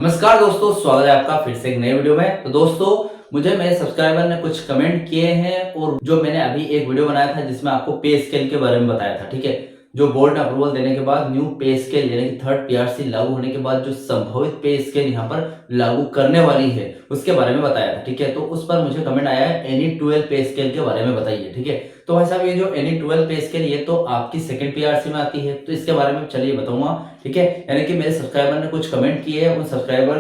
नमस्कार दोस्तों, स्वागत है आपका फिर से एक नए वीडियो में। तो दोस्तों, मुझे मेरे सब्सक्राइबर ने कुछ कमेंट किए हैं और जो मैंने अभी एक वीडियो बनाया था जिसमें आपको पे स्केल के बारे में बताया था, ठीक है। जो बोर्ड ने अप्रूवल देने के बाद न्यू पे स्केल यानी कि थर्ड पीआरसी लागू होने के बाद जो संभवित पे स्केल यहाँ पर लागू करने वाली है उसके बारे में बताया था, ठीक है। तो उस पर मुझे कमेंट आया है एनी 12 पे स्केल के बारे में बताइए, ठीक है। तो भाई साहब, ये जो एनी 12 पे स्केल ये तो आपकी सेकंड पीआरसी में आती है, तो इसके बारे में चलिए बताऊंगा, ठीक है। यानी कि मेरे सब्सक्राइबर ने कुछ कमेंट किए हैं, उन सब्सक्राइबर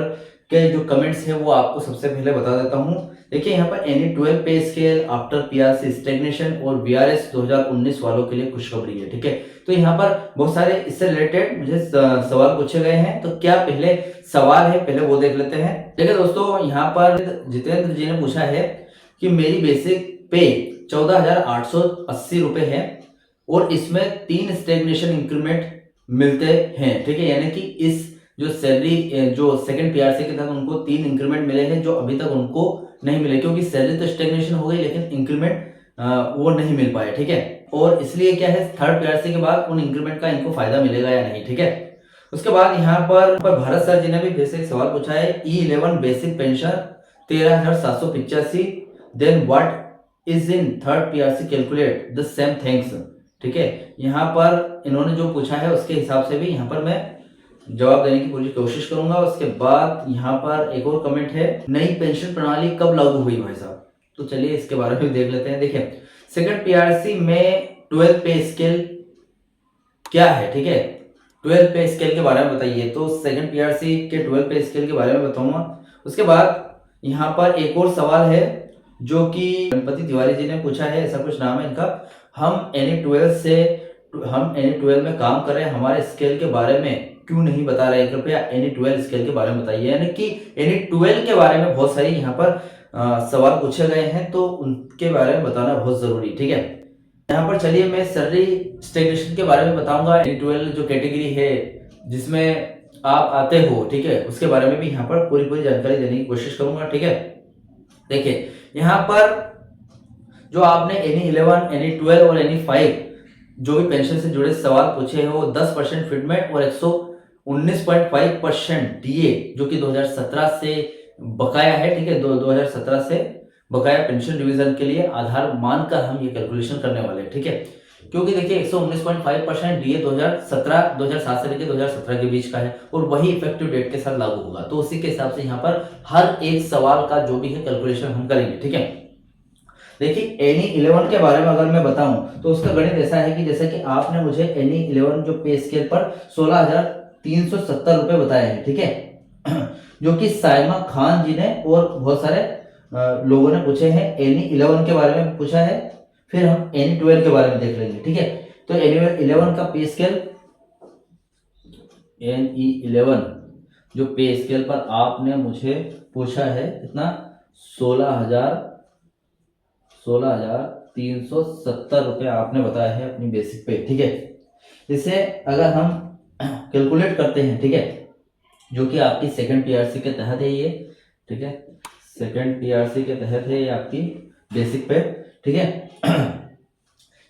के जो कमेंट्स है वो आपको सबसे पहले बता देता हूँ। देखिए, यहाँ पर एनी 12 पे स्केल आफ्टर पीआरसी स्टेग्नेशन और वीआरएस 2019 वालों के लिए खुशखबरी है, ठीक है। तो यहाँ पर बहुत सारे इससे रिलेटेड मुझे सवाल पूछे गए हैं, तो क्या पहले सवाल है पहले वो देख लेते हैं। देखिए दोस्तों, यहाँ पर जितेंद्र जी ने पूछा है कि मेरी बेसिक पे 14,880 रुपए है और इसमें 3 स्टेग्नेशन इंक्रीमेंट मिलते हैं, ठीक है। यानी कि इस जो सैलरी जो सेकंड पीआरसी के तहत उनको 3 इंक्रीमेंट मिले हैं जो अभी तक उनको नहीं मिले, क्योंकि सैलरी तो स्टेग्नेशन हो गई लेकिन इंक्रीमेंट वो नहीं मिल पाए, ठीक है। और इसलिए क्या है, थर्ड पीआरसी के बाद उन इंक्रीमेंट का इनको फायदा मिलेगा या नहीं, ठीक है। उसके बाद यहाँ पर भारत सर जी ने भी फिर से एक सवाल पूछा है, E11 basic pension 13,785, then what is in third PRC calculate the same things, ठीक है। यहाँ पर इन्होंने जो पूछा है उसके हिसाब से भी यहाँ पर मैं जवाब देने की पूरी कोशिश करूंगा। उसके बाद यहाँ पर एक और कमेंट है, नई पेंशन प्रणाली कब लागू हुई भाई साहब, तो चलिए इसके बारे में देख लेते हैं। देखिए, सेकंड पीआरसी में 12 पे स्केल क्या है, ठीक है। 12 पे स्केल के बारे में बताइए, तो सेकंड पीआरसी के 12 पे स्केल के बारे में बताऊंगा। उसके बाद यहाँ पर एक और सवाल है जो कि गणपति तिवारी जी ने पूछा है, ऐसा कुछ नाम है इनका। हम एनी 12 में काम कर रहे हैं, हमारे स्केल के बारे में क्यों नहीं बता रहे, कृपया एनी 12 स्केल के बारे में बताइए। यानी कि एनी 12 के बारे में बहुत सारी यहाँ पर सवाल पूछे गए हैं, तो उनके बारे में बताना बहुत जरूरी, ठीक है। यहाँ पर चलिए मैं सैलरी स्टेग्नेशन के बारे में बताऊंगा। एनी 12 जो कैटेगरी है जिसमें आप आते हो, ठीक है, उसके बारे में भी यहाँ पर पूरी जानकारी देने की कोशिश करूंगा, ठीक है। देखिए, यहाँ पर जो आपने एनी 11, एनी 12 और एनी 5 जो भी पेंशन से जुड़े सवाल पूछे हैं वो 10% फिटमेंट और 119.5% डीए जो कि 2017 से बकाया है, ठीक है। 2017 से बकाया पेंशन डिवीजन के लिए आधार मानकर हम ये कैलकुलेशन करने वाले हैं, ठीक है। क्योंकि देखिए 119.5% डीए 2007 से लेकर 2017 के बीच का है और वही इफेक्टिव डेट के साथ लागू होगा, तो उसी के हिसाब से यहाँ पर हर एक सवाल का जो भी है कैलकुलेशन हम करेंगे, ठीक है। देखिए, एनी 11 के बारे में अगर मैं बताऊं तो उसका गणित ऐसा है कि जैसे कि आपने मुझे एनी 11 जो पे स्केल पर 16,370 रुपए बताए हैं, ठीक है, जो कि साइमा खान जी ने और बहुत सारे लोगों ने पूछे हैं। एनी 11 के बारे में पूछा है, फिर हम एनी 12 के बारे में देख लेंगे, ठीक है। तो एनी 11 का पे स्केल, एनी 11 जो पे स्केल पर आपने मुझे पूछा है इतना 16,370 रुपये आपने बताया है अपनी बेसिक पे, ठीक है। इसे अगर हम कैलकुलेट करते हैं, ठीक है, जो कि आपकी सेकंड पीआरसी के तहत है ये, ठीक है, सेकंड पीआरसी के तहत है ये आपकी बेसिक पे, ठीक है।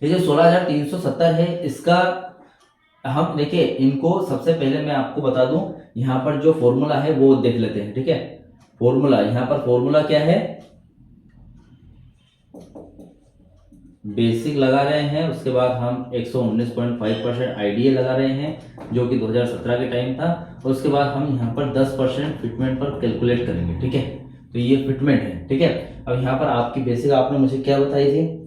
ये जो 16,370 है इसका हम देखिए, इनको सबसे पहले मैं आपको बता दूं, यहाँ पर जो फॉर्मूला है वो देख लेते हैं, ठीक है। फॉर्मूला, यहाँ पर फॉर्मूला क्या है, बेसिक लगा रहे हैं, उसके बाद हम 119.5% आईडीए लगा रहे हैं जो कि 2017 के टाइम था, और उसके बाद हम यहाँ पर 10% फिटमेंट पर कैलकुलेट करेंगे, ठीक है। तो ये फिटमेंट है, ठीक है। अब यहाँ पर आपकी बेसिक आपने मुझे क्या बताई थी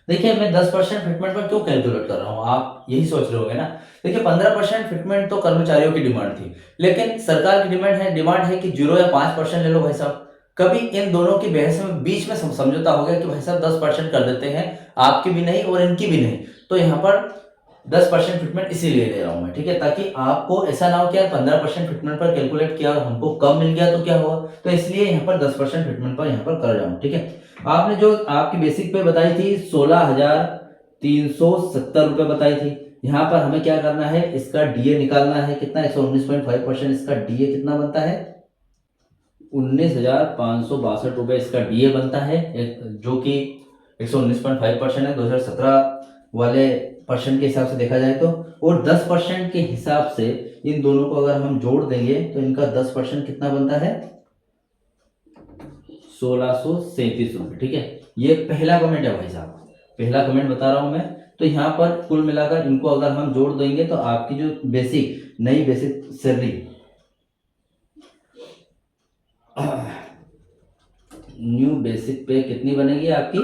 देखिए, मैं 10% फिटमेंट पर क्यों कैलकुलेट कर रहा हूँ, आप यही सोच रहे होंगे ना। देखिए, 15% फिटमेंट तो कर्मचारियों की डिमांड थी, लेकिन सरकार की डिमांड है कि 0 या 5% ले लो भाई साहब। कभी इन दोनों की बहस में बीच में समझौता हो गया कि भाई साहब 10% कर देते हैं, आपकी भी नहीं और इनकी भी नहीं। तो यहाँ पर 10% फिटमेंट इसीलिए ले रहा हूं मैं, ठीक है, ताकि आपको ऐसा ना हो कि यार 15% फिटमेंट पर कैलकुलेट किया और हमको कम मिल गया तो क्या हुआ। तो इसलिए यहाँ पर 10% फिटमेंट पर यहाँ पर कर रहा हूँ, ठीक है। आपने जो आपकी बेसिक पे बताई थी 16,370 रुपए बताई थी, यहाँ पर हमें क्या करना है, इसका डीए निकालना है। कितना, 119.5% इसका डीए कितना बनता है, 19,562 रुपए इसका डीए बनता है, जो कि 119.5% है 2017 वाले परसेंट के हिसाब से देखा जाए तो, और 10% के हिसाब से इन दोनों को अगर हम जोड़ देंगे तो इनका 10% कितना बनता है 1637 रुपये। ठीक है, ये पहला कमेंट है भाई साहब, पहला कमेंट बता रहा हूं मैं। तो यहाँ पर कुल मिलाकर इनको अगर हम जोड़ देंगे तो आपकी जो नई बेसिक सैलरी न्यू बेसिक पे कितनी बनेगी आपकी,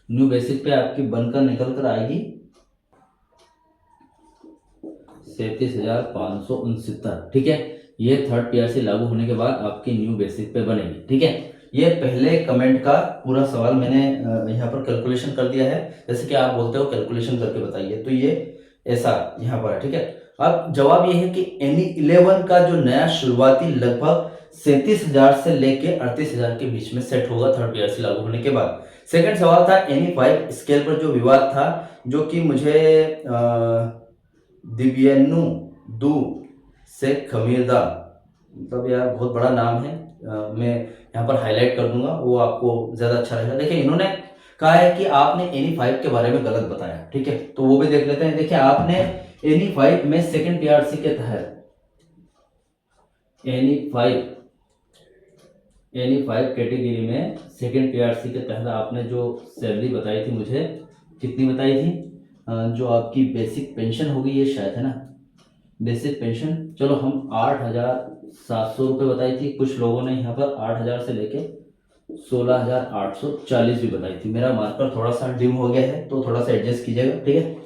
न्यू बेसिक पे आपकी बनकर निकल कर आएगी 37,569। ठीक है, ये थर्ड पीआरसी लागू होने के बाद आपकी न्यू बेसिक पे बनेगी। ठीक है, ये पहले कमेंट का पूरा सवाल मैंने यहाँ पर कैलकुलेशन कर दिया है, जैसे कि आप बोलते हो कैलकुलेशन करके बताइए, तो ये ऐसा यहाँ पर है। ठीक है, अब जवाब ये है कि एनी 11 का जो नया शुरुआती लगभग 37,000 से लेके 38,000 के बीच में सेट होगा थर्ड पीआरसी लागू होने के बाद। सेकंड सवाल था एनी 5 स्केल पर जो विवाद था, जो कि मुझे दिव्यनु दू से खमीरदा, मतलब यार बहुत बड़ा नाम है, मैं यहाँ पर हाईलाइट कर दूंगा, वो आपको ज्यादा अच्छा रहेगा। देखिए इन्होंने कहा है कि आपने एनी 5 के बारे में गलत बताया। ठीक है, तो वो भी देख लेते हैं। देखिए आपने एनी 5 में सेकंड पीआरसी के तहत एनी 5 कैटेगरी में सेकंड पीआरसी के तहत आपने जो सैलरी बताई थी मुझे, कितनी बताई थी, जो आपकी बेसिक पेंशन होगी ये शायद है ना, बेसिक पेंशन, चलो हम 8,700 रुपये बताई थी, कुछ लोगों ने यहाँ पर 8,000 से लेके 16,840 भी बताई थी। मेरा मार्कर थोड़ा सा डिम हो गया है तो थोड़ा सा एडजस्ट कीजिएगा। ठीक है,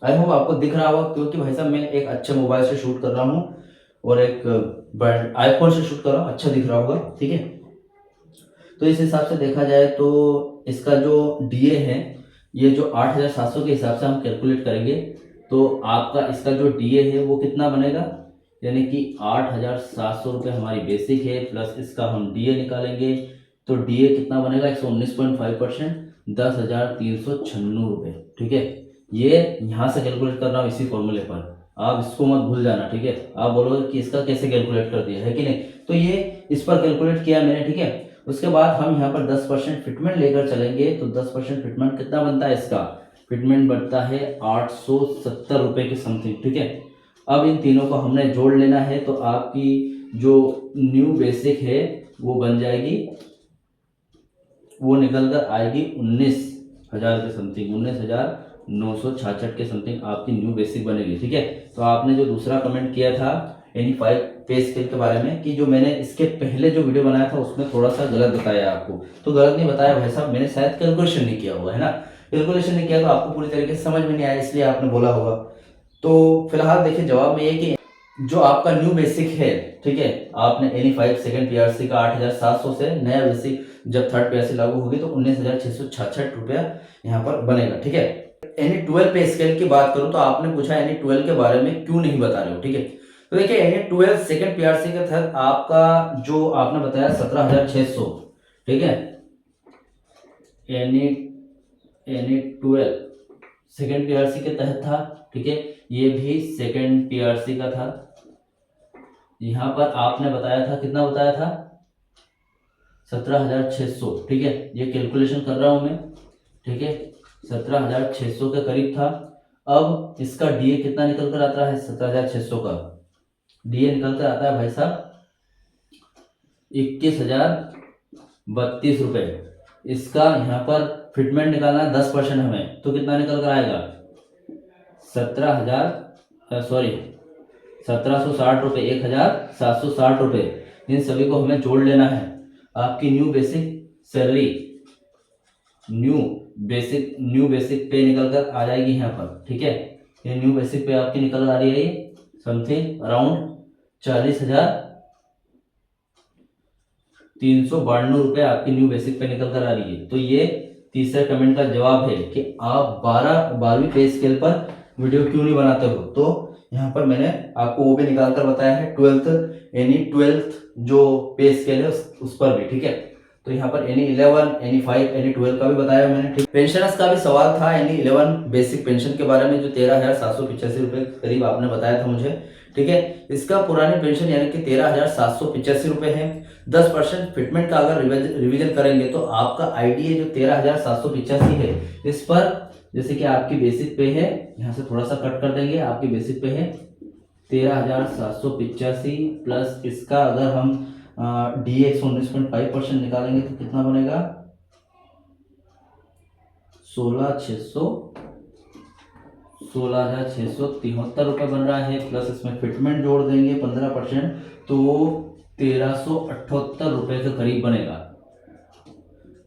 आई होप आपको दिख रहा होगा, क्योंकि भाई साहब मैं एक अच्छे मोबाइल से शूट कर रहा हूँ और एक आईफोन से शूट कर रहा हूँ, अच्छा दिख रहा होगा। ठीक है, तो इस हिसाब से देखा जाए तो इसका जो डीए है, ये जो 8,700 के हिसाब से हम कैलकुलेट करेंगे तो आपका इसका जो डीए है वो कितना बनेगा, यानी कि 8,700 रुपये हमारी बेसिक है, प्लस इसका हम डीए निकालेंगे तो डीए कितना बनेगा 119.5%, 10,396 रुपये। ठीक है, ये यहाँ से कैलकुलेट कर रहा हूँ इसी फॉर्मूले पर, आप इसको मत भूल जाना। ठीक है, आप बोलोगे कि इसका कैसे कैलकुलेट कर दिया है कि नहीं, तो ये इस पर कैलकुलेट किया मैंने। ठीक है, उसके बाद हम यहाँ पर 10% फिटमेंट लेकर चलेंगे तो 10% फिटमेंट कितना बनता है, इसका फिटमेंट बनता है 870 रुपये के समथिंग। ठीक है, अब इन तीनों को हमने जोड़ लेना है तो आपकी जो न्यू बेसिक है वो बन जाएगी, वो निकल कर आएगी 19,000 के समथिंग, 19,966 के समथिंग आपकी न्यू बेसिक बनेगी। ठीक है, तो आपने जो दूसरा कमेंट किया था एनी 5 पे स्केल के बारे में, कि जो मैंने इसके पहले जो वीडियो बनाया था उसमें थोड़ा सा गलत बताया आपको, तो गलत नहीं बताया भाई साहब, मैंने शायद कैलकुलेशन नहीं किया हुआ है ना, कैलकुलेशन नहीं किया तो आपको पूरी तरीके से समझ में नहीं आया, इसलिए आपने बोला होगा। तो फिलहाल देखिए जवाब में ये कि जो आपका न्यू बेसिक है, ठीक है, आपने एनी 5 सेकंड पीआरसी का 8,700 से नया बेसिक जब थर्ड पीआरसी लागू होगी तो 19,666 रुपया यहाँ पर बनेगा। ठीक है, एनी 12 पे स्केल की बात करूं तो आपने पूछा एनी 12 के बारे में क्यों नहीं बता रहे हो। ठीक है, तो देखिए एनी 12 सेकंड पीआरसी के तहत आपका जो आपने बताया 17,600, ठीक है, एनी 12 सेकंड पीआरसी के तहत था। ठीक है, ये भी सेकंड पीआरसी का था। यहाँ पर आपने बताया था, कितना बताया था, 17,600। ठीक है, ये कैलकुलेशन कर रहा हूं मैं। ठीक है, 17,600 के करीब था। अब इसका डीए कितना निकल कर आता है, 17,600 का डीए निकल कर आता है भाई साहब 21,032 रुपये। इसका यहाँ पर फिटमेंट निकालना है 10% हमें, तो कितना निकल कर आएगा 1760 रुपये, 1,760 रुपये। इन सभी को हमें जोड़ लेना है। आपकी new basic salary new basic पे निकल कर आ जाएगी यहाँ पर। ठीक है, ये न्यू बेसिक पे आपकी निकल आ रही है ये समथिंग अराउंड 40,392 रुपये आपकी न्यू बेसिक पे निकल कर आ रही है। तो ये तीसरे कमेंट का जवाब है कि आप 12वीं पे स्केल पर वीडियो क्यों नहीं बनाते हो। तो यहाँ पर मैंने आपको वो भी निकाल कर बताया है 12th जो पे स्केल है उस पर भी। ठीक है, तो यहाँ पर एनी 11, एनी 5, एनी 12 का भी बताया मैंने। ठीक, पेंशनर्स का भी सवाल था एनी 11 बेसिक पेंशन के बारे में, जो 13,785 रुपये करीब आपने बताया था मुझे। ठीक है। इसका पुरानी पेंशन यानी कि 13,785 रुपए है। 10% फिटमेंट का अगर रिवीजन करेंगे तो आपका आईडीए जो 13,785 है, इस पर जैसे कि आपकी बेसिक पे है, यहाँ से थोड़ा सा कट कर देंगे, आपकी बेसिक पे है 13,785 प्लस इसका अगर हम DA 19.5% निकालेंगे तो कितना बनेगा 16,673 रुपये बन रहा है। प्लस इसमें फिटमेंट जोड़ देंगे 15% तो 1,378 रुपये के करीब बनेगा।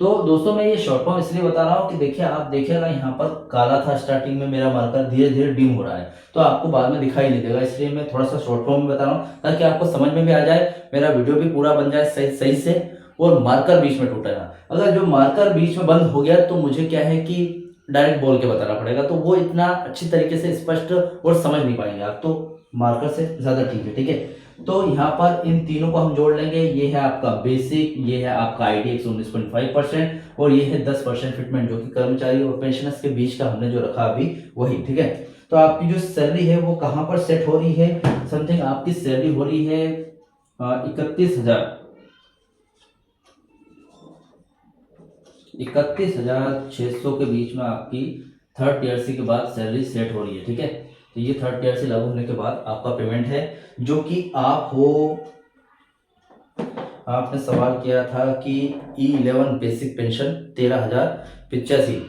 तो दोस्तों मैं ये शॉर्ट फॉर्म इसलिए बता रहा हूँ कि देखिए आप देखिएगा यहाँ पर काला था स्टार्टिंग में, मेरा मार्कर धीरे धीरे डिम हो रहा है तो आपको बाद में दिखाई नहीं देगा, इसलिए मैं थोड़ा सा शॉर्ट फॉर्म में बता रहा हूँ ताकि आपको समझ में भी आ जाए, मेरा वीडियो भी पूरा बन जाए सही से और मार्कर बीच में टूटे ना। अगर जो मार्कर बीच में बंद हो गया तो मुझे क्या है कि डायरेक्ट बोल के बताना पड़ेगा, तो वो इतना अच्छी तरीके से स्पष्ट और समझ नहीं पाएंगे आप, तो मार्कर से ज्यादा ठीक है। तो यहाँ पर इन तीनों को हम जोड़ लेंगे, ये है आपका बेसिक, ये है आपका आईडी 119.5% और ये है 10% फिटमेंट जो कि कर्मचारी और पेंशनर्स के बीच का हमने जो रखा अभी वही, ठीक है। तो आपकी जो सैलरी है वो कहाँ पर सेट हो रही है, समथिंग आपकी सैलरी हो रही है 31,600 के बीच में आपकी थर्ड टीआरसी के बाद सैलरी सेट हो रही है, ठीक है। तो ये थर्ड टीआरसी लागू होने के बाद आपका पेमेंट है जो कि आपने सवाल किया था कि E11 बेसिक पेंशन 13,085।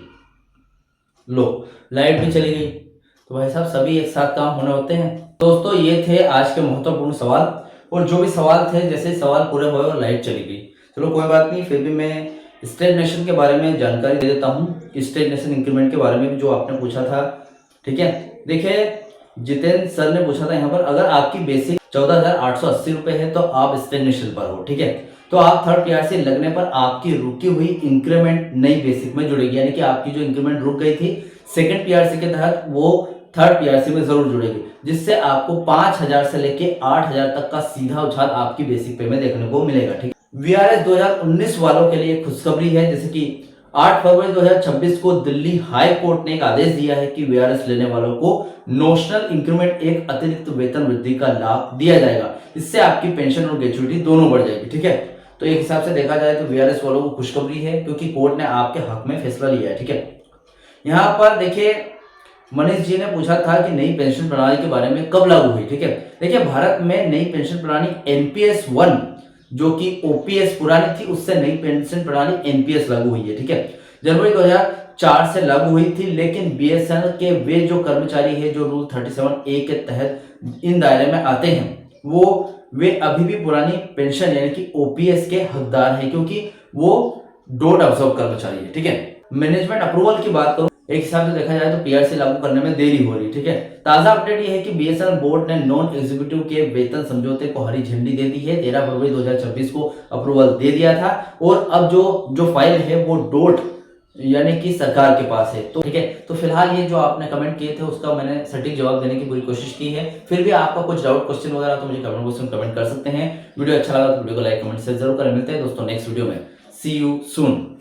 लो लाइट भी चली गई, तो भाई साहब सभी एक साथ काम होने होते हैं। दोस्तों ये थे आज के महत्वपूर्ण सवाल, और जो भी सवाल थे जैसे सवाल पूरे हुए और लाइट चली गई, चलो कोई बात नहीं, फिर भी मैं स्टेगनेशन के बारे में जानकारी दे देता हूँ, स्टेगनेशन इंक्रीमेंट के बारे में भी जो आपने पूछा था, ठीक है। देखिए जितेंद्र सर ने पूछा था यहाँ पर, अगर आपकी बेसिक 14,880 रुपए है तो आप स्टेगनेशन पर हो, ठीक है। तो आप थर्ड टीआरसी लगने पर आपकी रुकी हुई इंक्रीमेंट नई बेसिक में जुड़ेगी, यानी कि आपकी जो इंक्रीमेंट रुक गई थी सेकंड टीआरसी के तहत वो थर्ड टीआरसी में जरूर जुड़ेगी, जिससे आपको 5,000 से लेके 8,000 तक का सीधा उछाल आपकी बेसिक पे में देखने को मिलेगा, ठीक है। VRS 2019 वालों के लिए खुशखबरी है, जैसे कि 8 फरवरी 2026 को दिल्ली हाई कोर्ट ने एक आदेश दिया है कि VRS लेने वालों को नोशनल इंक्रीमेंट एक अतिरिक्त वेतन वृद्धि का लाभ दिया जाएगा, इससे आपकी पेंशन और ग्रेच्युटी दोनों बढ़ जाएगी, ठीक है। तो एक हिसाब से देखा जाए तो VRS वालों को खुशखबरी है क्योंकि कोर्ट ने आपके हक में फैसला लिया है, ठीक है। यहाँ पर देखिए मनीष जी ने पूछा था कि नई पेंशन प्रणाली के बारे में कब लागू हुई, ठीक है। देखिए भारत में नई पेंशन प्रणाली NPS 1 जो कि OPS पुरानी थी, उससे नई पेंशन प्रणाली NPS लागू हुई है, ठीक है। जनवरी 2004 से लागू हुई थी, लेकिन BSNL के वे जो कर्मचारी है जो रूल 37A के तहत इन दायरे में आते हैं वे अभी भी पुरानी पेंशन यानी कि OPS के हकदार हैं, क्योंकि वो डोंट ऑब्जर्व कर्मचारी है, ठीक है। मैनेजमेंट अप्रूवल की बात करूं, एक हिसाब से देखा जाए तो PRC लागू करने में देरी हो रही, ठीक है। ताजा अपडेट ये है कि BSNL बोर्ड ने नॉन एग्जीक्यूटिव के वेतन समझौते को हरी झंडी दे दी है, 13 फरवरी 2026 को अप्रूवल दे दिया था, और अब जो फाइल है वो डोट यानी कि सरकार के पास है, तो ठीक है। तो फिलहाल ये जो आपने कमेंट किए थे उसका मैंने सटीक जवाब देने की पूरी कोशिश की है। फिर भी आपका कुछ डाउट क्वेश्चन वगैरह तो मुझे कमेंट बॉक्स में कमेंट कर सकते हैं। वीडियो अच्छा लगा तो वीडियो को लाइक कमेंट से जरूर करें। मिलते हैं दोस्तों नेक्स्ट वीडियो में। सी यू सून।